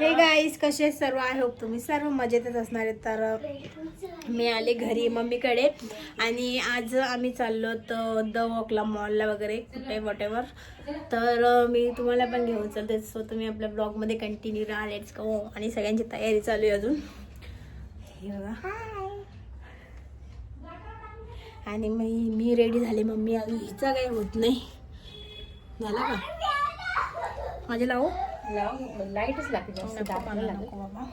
Hey guys कसे सर्व, I hope तुम्ही सर्व मजेतच असणार आहेत. तर मी आले घरी मम्मीकडे आणि आज आम्ही चाललो तर द वॉकला, मॉलला वगैरे कुठे वॉटेवर. तर मी तुम्हाला पण घेऊन चालते, सो तुम्ही आपल्या ब्लॉगमध्ये कंटिन्यू राहा. Let's go. आणि सगळ्यांची तयारी चालू आहे अजून. हे बघा. आणि मी रेडी झाले, मम्मी अजून हिचा काही होत नाही. झालं का माझे? लावू लाईटच लागते बाबा.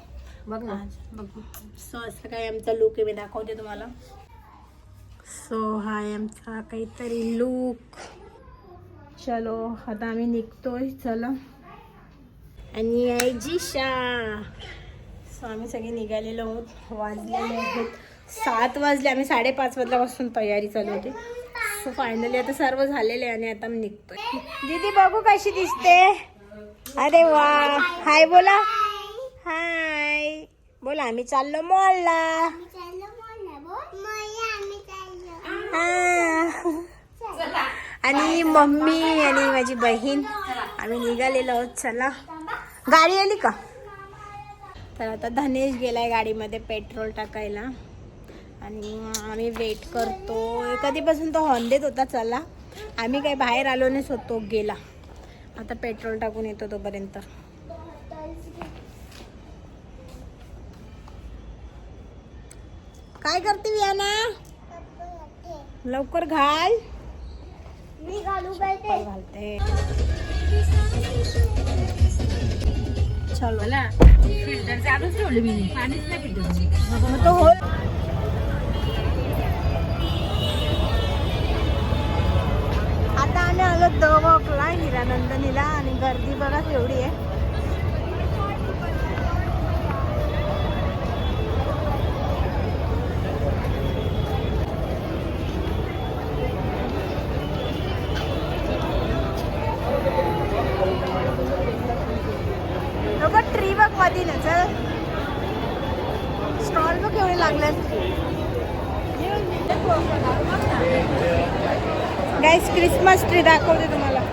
बघ ना, बघ. सो असं काय आमचा लुक आहे, मी दाखवते तुम्हाला. सो हाय आमचा काहीतरी लुक. चलो आता आम्ही निघतोय. चला. आणि आहे जिशा. सो आम्ही सगळे निघालेलो आहोत. वाजलेले आहेत 7 वाजले. आम्ही 5:30 वाजल्यापासून तयारी चालू होती. सो फायनली आता सर्व झालेले आणि आता आम्ही निघतोय. दीदी बघू कशी दिसते. अरे वा. हाय बोला. हाय बोला. आम्ही चाललो मॉलला. आणि मम्मी आणि माझी बहीण आम्ही निघालेलो आहोत. चला. गाडी आली का? तर आता धनेश गेलाय गाडीमध्ये पेट्रोल टाकायला आणि आम्ही वेट करतो. कधीपासून तो हॉर्न देत होता. चला. आम्ही काही बाहेर आलो नाही, सो तो गेला. आता पेट्रोल टाकून येतो तोपर्यंत. काय करते वियाना? लवकर घाल. मी घालू घालते. चलो. फिल्टर चालूच ठेवलं मी, पाणीच नाही पिलं. तो हो. आता आम्ही आलो द वॉकला, हिरानंदनीला. आणि गर्दी बघा केवढी आहे. ट्री बघ मध्ये ना. चल. स्टॉल बघ केवढे लागले. गाईस क्रिसमस ट्री दाखवते तुम्हाला.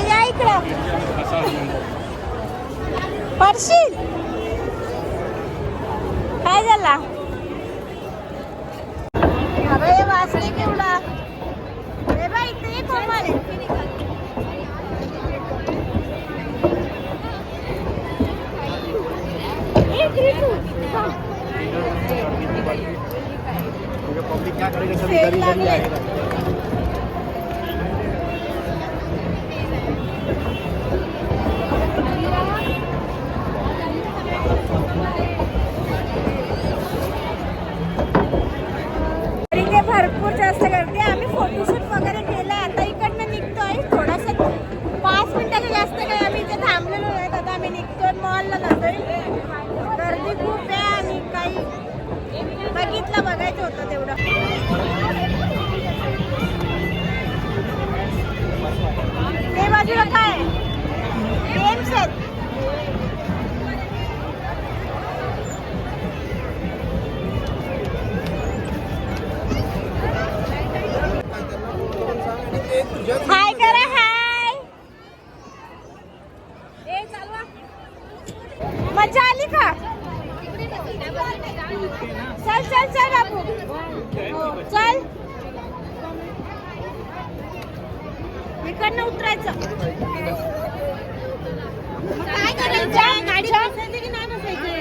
या इकडं पडशील. काय झाला? अरे वासरे केवढा. अरे बाई इथे कोमल. पब्लिक क्या करेगा, सभी गरीब आएगा. भरपूर जास्त गर्दी. आम्ही फोटोशूट वगैरे केलं. आता इकडनं निघतोय. थोडासा 5 मिनिटाचं जास्त काही आम्ही इथे थांबलेलो नाही. आता आम्ही निघतोय, मॉलला जातोय. गर्दी खूप आहे आणि काही बघायचं होतं तेवढं. ते बाजूला काय गेम्स आहेत. हाय करा. हाय. मजा आली का? चल चल चल बाबू. हो चल. इकडनं उतरायचं. काय करायचं? गाडी बसायची की नाही बसायची?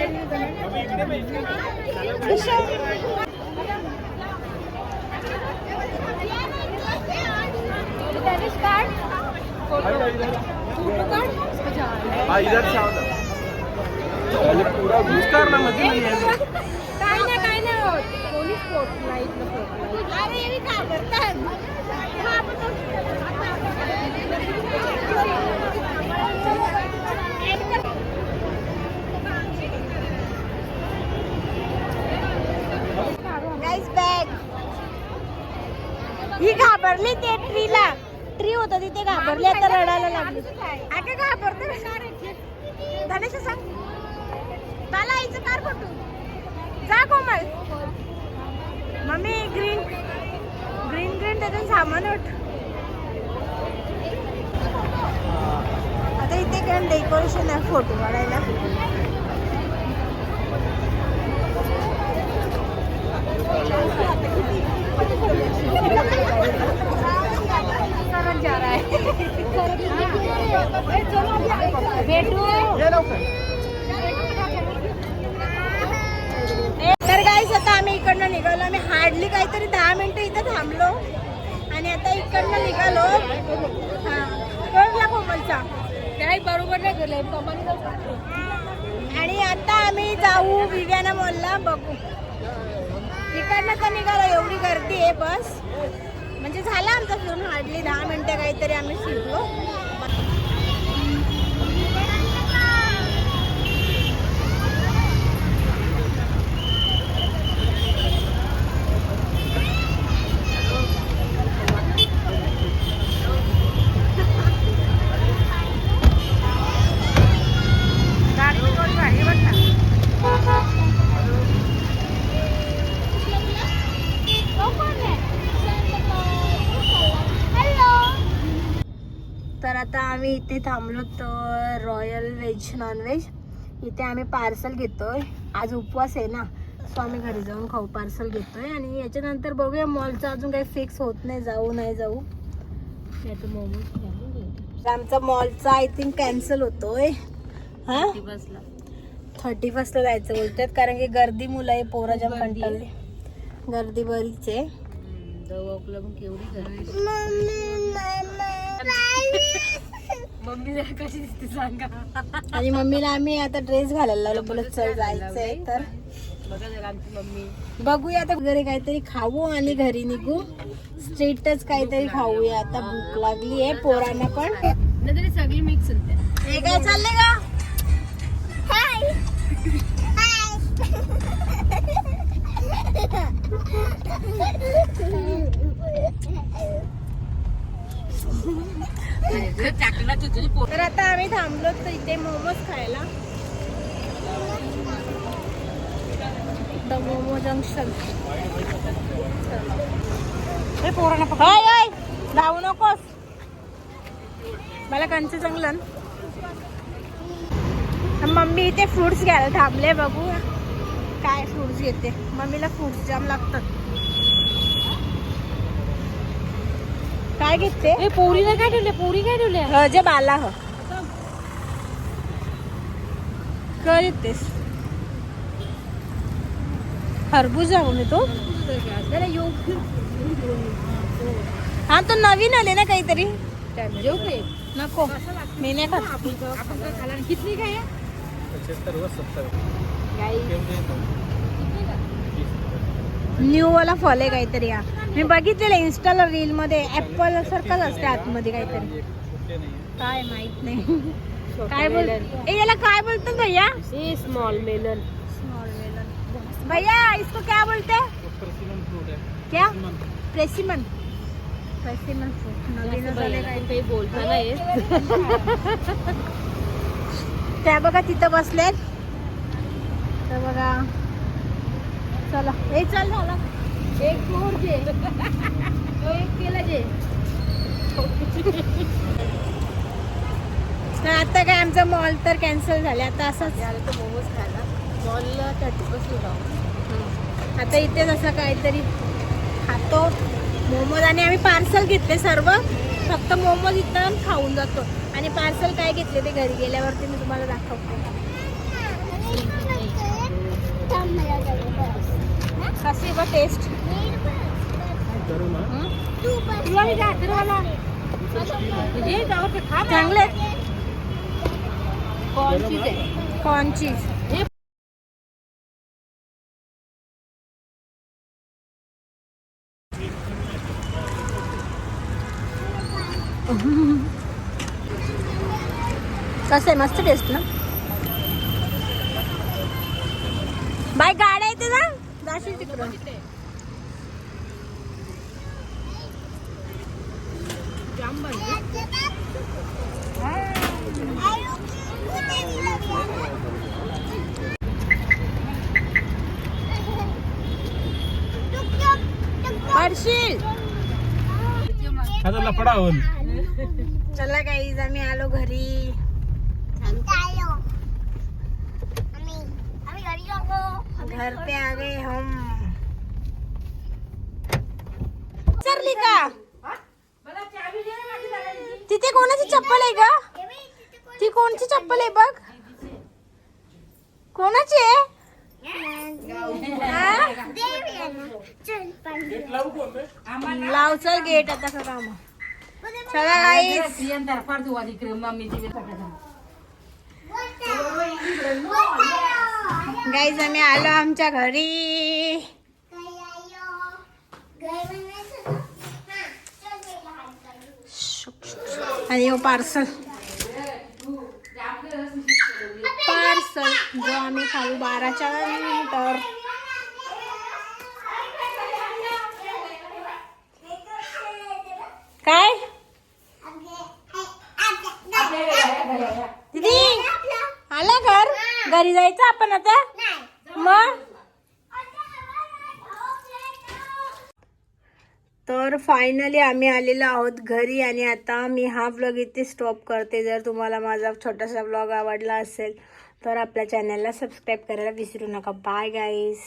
इधर से आओ ना. पूरा घुस कर ना मजे नहीं है. काय नाही होत. Police spotlight. अरे ये काय करतात. Guys bag. ही घाबरली. घाबरली ते ट्री होता तिथे घाबरली, आता रडायला लागली. अगं घाबरते धनेश सांग मला आईचं कार फोटो जा कोमल. मम्मी ग्रीन ग्रीन ग्रीन त्यातून सामान उठ. आता इथे काय डेकोरेशन आहे फोटो काढायला. जा रहा है तर गाईस आता आम्ही इकडनं निघालो. आम्ही हार्डली काहीतरी 10 मिनिटं इथं थांबलो आणि आता इकडनं निघालो. हा कोमलचा काय बरोबर नाही केलंय. आणि आता आम्ही जाऊ विव्याना मॉलला बघू. इकडनं तर निघालो, एवढी गर्दी आहे बस. म्हणजे झाला आमचा फिरून हार्डली 10 मिनिटं काहीतरी आम्ही फिरलो. तर आता आम्ही इथे थांबलो तर रॉयल व्हेज नॉनव्हेज इथे आम्ही पार्सल घेतोय. आज उपवास आहे ना, सो आम्ही घरी जाऊन खाऊ पार्सल घेतोय. आणि याच्यानंतर बघूया मॉलचं अजून काही फिक्स होत नाही, जाऊ नाही जाऊ. आमचा मॉलचा आय थिंक कॅन्सल होतोय. हा 31ला जायचं बोलतात, कारण की गर्दी मुलं आहे, पोरं जाम कंटाळले. गर्दी बरीच आहे. मम्मी कशी दिसते सांगा. आणि मम्मीला आम्ही आता ड्रेस घालायला लागलो, बोलत चल जायचंय. तर बघा जरा आमची मम्मी. बघूया आता घरी काहीतरी खाऊ आणि घरी निघू. स्ट्रीटच काहीतरी खाऊया, आता भूक लागली आहे पोरांना पण. तरी सगळी मिक्स होते. हे काय चाललंय का? तर आता आम्ही थांबलो तर इथे मोमोज खायला. मोमो जंक्शन. धावू नकोस, मला कंच चांगलं. मम्मी इथे फ्रुट्स घ्यायला थांबले, बघू काय फ्रुट्स घेते. मम्मीला फ्रुट्स जाम लागतात. काय घेते? पोरीला काय ठेवले? पोरी काय ठेवले? जे बाला ह काय घेतेस? खरबूज आहे मम्मी तो. हा तो नवीन आले ना काहीतरी. नको मी नाही खात. किती काय? न्यू वाला फॉल आहे काहीतरी. हा मी बघितलेलं इन्स्टाला रील मध्ये. ऍपल सारखंच असते आतमध्ये काहीतरी, काय माहित नाही. काय बोल याला काय बोलतात भैया? Small melon. स्मॉल मेलन भैया, इसको क्या बोलते हैं? क्या? प्रेसिमन. प्रेसिमन फ्रूट नवीन झाले काय काही बोलता नाही. त्या बघा तिथं बसलेत. तर बघा चला हे चल झाला. एक फ्लोर जे तो एक केला जे. तर आता काय आमचा मॉल तर कॅन्सल झाले. आता असंच मोमोज खायला मॉलला 30% जाऊ. आता इथेच असं काहीतरी खातो मोमोज. आणि आम्ही पार्सल घेतले सर्व, फक्त मोमोज इथं खाऊन जातो. आणि पार्सल काय घेतले ते घरी गेल्यावरती मी तुम्हाला दाखवते. कशी बघ टेस्ट. चांगले कॉर्न चीज. कसं आहे? मस्त टेस्ट ना. बाय गाड्या येते ना, जाशील तिकडं. लांब बनते. पडशील. आता लफडा होईल. चला गाईज आम्ही आलो घरी. घर पे आ गए हम. चरली का? तिथे कोणाची चप्पल आहे का? ती कोणची चप्पल आहे बघ. कोणाची आहे? लाव चल गेट आता का काम. चला गाईज गाईज आम्ही आलो आमच्या घरी. आणि हो पार्सल जो आम्ही खाऊ 12च्या नंतर. काय दीदी आला घरी जायचं आपण आता. मग तर फायनली आम्ही आलेलो आहोत घरी. आणि आता मी हा व्लॉग इथे स्टॉप करते. जर तुम्हाला माझा छोटासा व्लॉग आवडला असेल तर आपल्या चॅनलला सबस्क्राईब करायला विसरू नका. Bye guys.